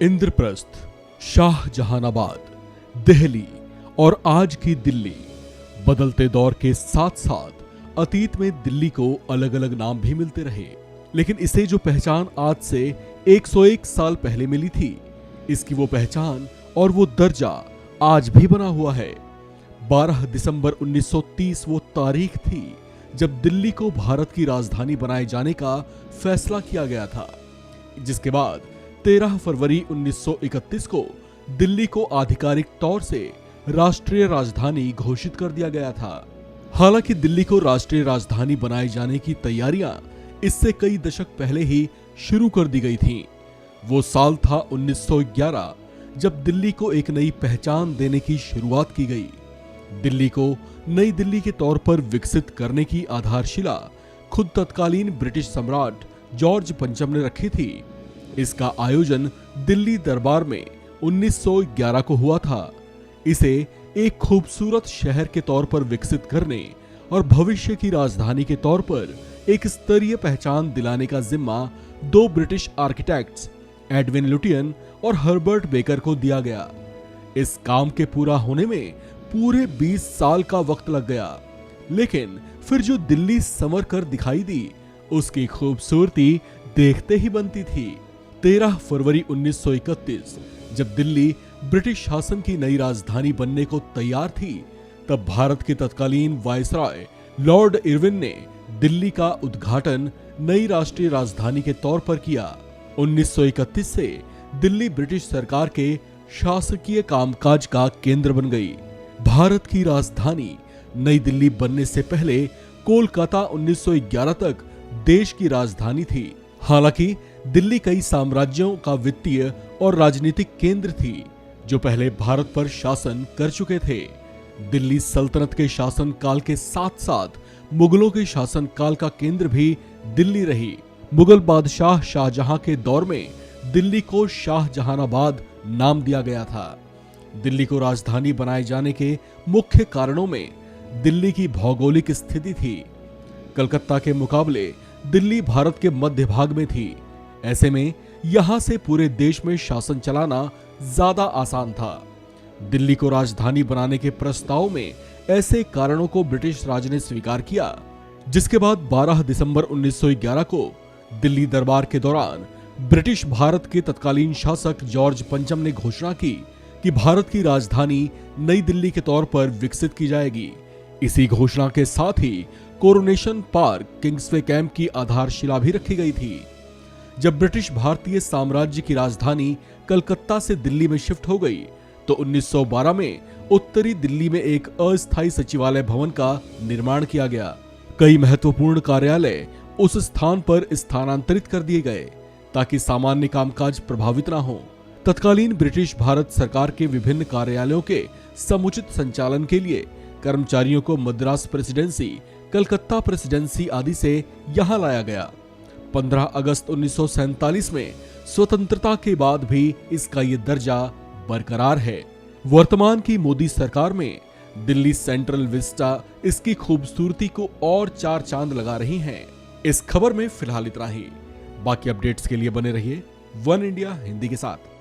इंद्रप्रस्थ, शाहजहानाबाद, दिल्ली और आज की दिल्ली बदलते दौर के साथ साथ अतीत में दिल्ली को अलग अलग नाम भी मिलते रहे, लेकिन इसे जो पहचान आज से 101 साल पहले मिली थी, इसकी वो पहचान और वो दर्जा आज भी बना हुआ है। 12 दिसंबर 1930 वो तारीख थी जब दिल्ली को भारत की राजधानी बनाए जाने का फैसला किया गया था, जिसके बाद 13 फरवरी 1931 को दिल्ली को आधिकारिक तौर से राष्ट्रीय राजधानी घोषित कर दिया गया था। हालांकि दिल्ली को राष्ट्रीय राजधानी बनाए जाने की तैयारियां इससे कई दशक पहले ही शुरू कर दी गई थीं। वो साल था 1911 जब दिल्ली को एक नई पहचान देने की शुरुआत की गई। दिल्ली को नई दिल्ली के तौर पर विकसित करने की आधारशिला खुद तत्कालीन ब्रिटिश सम्राट जॉर्ज पंचम ने रखी थी। इसका आयोजन दिल्ली दरबार में 1911 को हुआ था। इसे एक खूबसूरत शहर के तौर पर विकसित करने और भविष्य की राजधानी के तौर पर एक स्तरीय पहचान दिलाने का जिम्मा दो ब्रिटिश आर्किटेक्ट्स एडविन लुटियन और हर्बर्ट बेकर को दिया गया। इस काम के पूरा होने में पूरे 20 साल का वक्त लग गया, लेकिन फिर जो दिल्ली संवर कर दिखाई दी, उसकी खूबसूरती देखते ही बनती थी। 13 फरवरी 1931 जब दिल्ली ब्रिटिश शासन की नई राजधानी बनने को तैयार थी, तब भारत के तत्कालीन वायसराय लॉर्ड इरविन ने दिल्ली का उद्घाटन नई राष्ट्रीय राजधानी के तौर पर किया। 1931 से दिल्ली ब्रिटिश सरकार के शासकीय कामकाज का केंद्र बन गई। भारत की राजधानी नई दिल्ली बनने से पहले कोलकाता 1911 तक देश की राजधानी थी। हालांकि दिल्ली कई साम्राज्यों का वित्तीय और राजनीतिक केंद्र थी जो पहले भारत पर शासन कर चुके थे। दिल्ली सल्तनत के शासन काल के साथ साथ मुगलों के शासन काल का केंद्र भी दिल्ली रही। मुगल बादशाह शाहजहां के दौर में दिल्ली को शाहजहानाबाद नाम दिया गया था। दिल्ली को राजधानी बनाए जाने के मुख्य कारणों में दिल्ली की भौगोलिक स्थिति थी। कलकत्ता के मुकाबले दिल्ली भारत के मध्य भाग में थी। ऐसे में यहां से पूरे देश में शासन चलाना ज्यादा आसान था। दिल्ली को राजधानी बनाने के प्रस्ताव में ऐसे कारणों को ब्रिटिश राज ने स्वीकार किया, जिसके बाद 12 दिसंबर 1911 को दिल्ली दरबार के दौरान ब्रिटिश भारत के तत्कालीन शासक जॉर्ज पंचम ने घोषणा की कि भारत की राजधानी नई दिल्ली के तौर पर विकसित की जाएगी। इसी घोषणा के साथ ही कोरोनेशन पार्क किंग्सवे कैंप की आधारशिला भी रखी गई थी। जब ब्रिटिश भारतीय साम्राज्य की राजधानी कलकत्ता से दिल्ली में शिफ्ट हो गई, तो 1912 में उत्तरी दिल्ली में एक अस्थायी सचिवालय भवन का निर्माण किया गया। कई महत्वपूर्ण कार्यालय उस स्थान पर स्थानांतरित कर दिए गए ताकि सामान्य कामकाज प्रभावित न हो। तत्कालीन ब्रिटिश भारत सरकार के विभिन्न कार्यालयों के समुचित संचालन के लिए कर्मचारियों को मद्रास प्रेसिडेंसी, कलकत्ता प्रेसिडेंसी आदि से यहां लाया गया। 15 अगस्त 1947 में स्वतंत्रता के बाद भी इसका ये दर्जा बरकरार है। वर्तमान की मोदी सरकार में दिल्ली सेंट्रल विस्टा इसकी खूबसूरती को और 4 चांद लगा रही हैं। इस खबर में फिलहाल इतना ही। बाकी अपडेट्स के लिए बने रहिए वन इंडिया हिंदी के साथ।